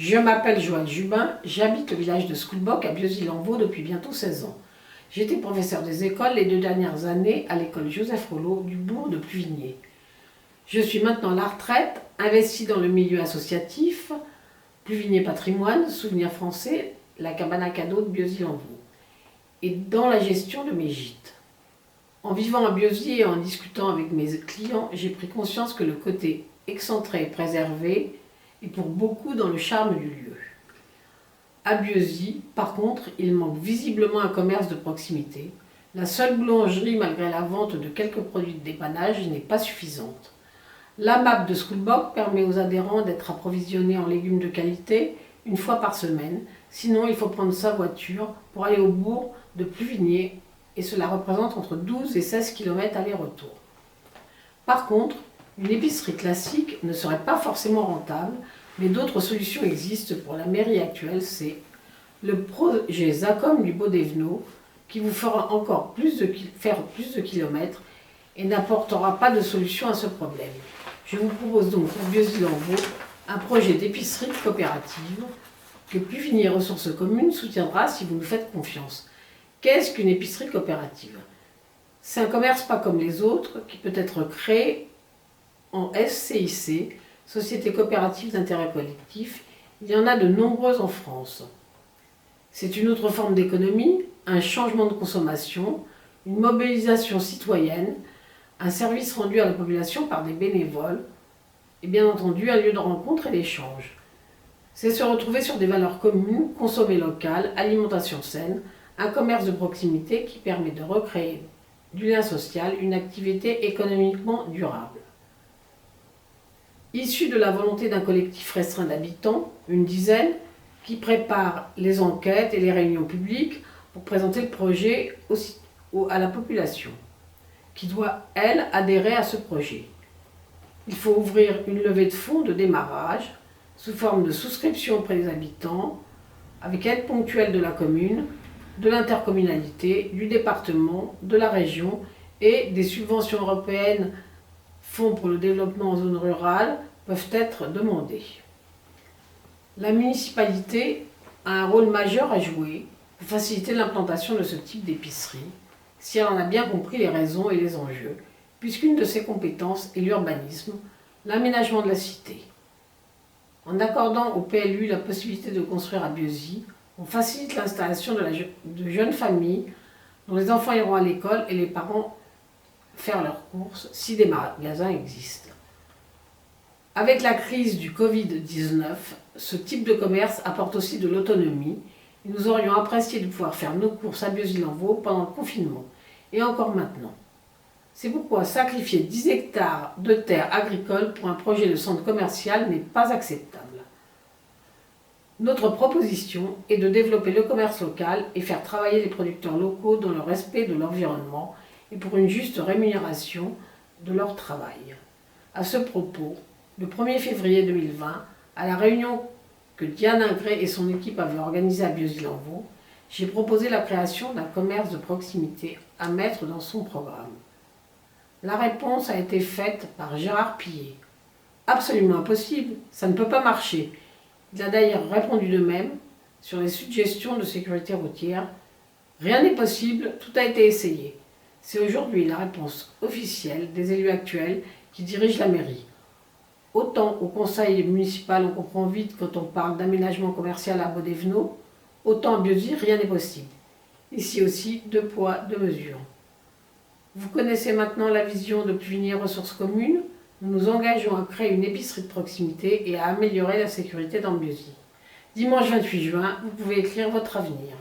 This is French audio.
Je m'appelle Joanne Jubin, j'habite le village de Schoolbock à Bieuzy-Lenvaux depuis bientôt 16 ans. J'ai été professeur des écoles les 2 dernières années à l'école Joseph Rollo du bourg de Pluvigné. Je suis maintenant à la retraite, investie dans le milieu associatif, Pluvigné Patrimoine, Souvenirs Français, la cabane à cadeaux de Bieuzy-Lenvaux, et dans la gestion de mes gîtes. En vivant à Bieuzy et en discutant avec mes clients, j'ai pris conscience que le côté excentré et préservé est pour beaucoup dans le charme du lieu. À Bieuzy, par contre, il manque visiblement un commerce de proximité. La seule boulangerie, malgré la vente de quelques produits de dépannage, n'est pas suffisante. La map de Schoolbock permet aux adhérents d'être approvisionnés en légumes de qualité une fois par semaine. Sinon, il faut prendre sa voiture pour aller au bourg de Pluvigné et cela représente entre 12 et 16 km aller-retour. Par contre, une épicerie classique ne serait pas forcément rentable, mais d'autres solutions existent pour la mairie actuelle. C'est le projet Zacom du Baudévenot qui vous fera encore faire plus de kilomètres et n'apportera pas de solution à ce problème. Je vous propose donc pour Bieuzy-Lenvaux un projet d'épicerie coopérative que Pluvigné Ressources Communes soutiendra si vous nous faites confiance. Qu'est-ce qu'une épicerie coopérative? C'est un commerce pas comme les autres qui peut être créé en SCIC, Société coopérative d'intérêt collectif. Il y en a de nombreuses en France. C'est une autre forme d'économie, un changement de consommation, une mobilisation citoyenne, un service rendu à la population par des bénévoles et bien entendu un lieu de rencontre et d'échange. C'est se retrouver sur des valeurs communes, consommer local, alimentation saine, un commerce de proximité qui permet de recréer du lien social, une activité économiquement durable. Issu de la volonté d'un collectif restreint d'habitants, une dizaine, qui prépare les enquêtes et les réunions publiques pour présenter le projet à la population, qui doit, elle, adhérer à ce projet. Il faut ouvrir une levée de fonds de démarrage, sous forme de souscription auprès des habitants, avec aide ponctuelle de la commune, de l'intercommunalité, du département, de la région et des subventions européennes, fonds pour le développement en zone rurale, peuvent être demandées. La municipalité a un rôle majeur à jouer pour faciliter l'implantation de ce type d'épicerie, si elle en a bien compris les raisons et les enjeux, puisqu'une de ses compétences est l'urbanisme, l'aménagement de la cité. En accordant au PLU la possibilité de construire à Bieuzy, on facilite l'installation de jeunes familles dont les enfants iront à l'école et les parents faire leurs courses si des magasins existent. Avec la crise du Covid-19, ce type de commerce apporte aussi de l'autonomie et nous aurions apprécié de pouvoir faire nos courses à Bieuzy-Lenvaux pendant le confinement et encore maintenant. C'est pourquoi sacrifier 10 hectares de terres agricoles pour un projet de centre commercial n'est pas acceptable. Notre proposition est de développer le commerce local et faire travailler les producteurs locaux dans le respect de l'environnement et pour une juste rémunération de leur travail. À ce propos, le 1er février 2020, à la réunion que Diane Ingré et son équipe avaient organisée à Bieuzy-Lenvaux, j'ai proposé la création d'un commerce de proximité à mettre dans son programme. La réponse a été faite par Gérard Pillet. Absolument impossible, ça ne peut pas marcher. Il a d'ailleurs répondu de même sur les suggestions de sécurité routière. Rien n'est possible, tout a été essayé. C'est aujourd'hui la réponse officielle des élus actuels qui dirigent la mairie. Autant au conseil municipal on comprend vite quand on parle d'aménagement commercial à Baudévenot, autant à Bieuzy rien n'est possible. Ici aussi, 2 poids, 2 mesures. Vous connaissez maintenant la vision de Pluvigné Ressources Communes. Nous nous engageons à créer une épicerie de proximité et à améliorer la sécurité dans Bieuzy. Dimanche 28 juin, vous pouvez écrire votre avenir.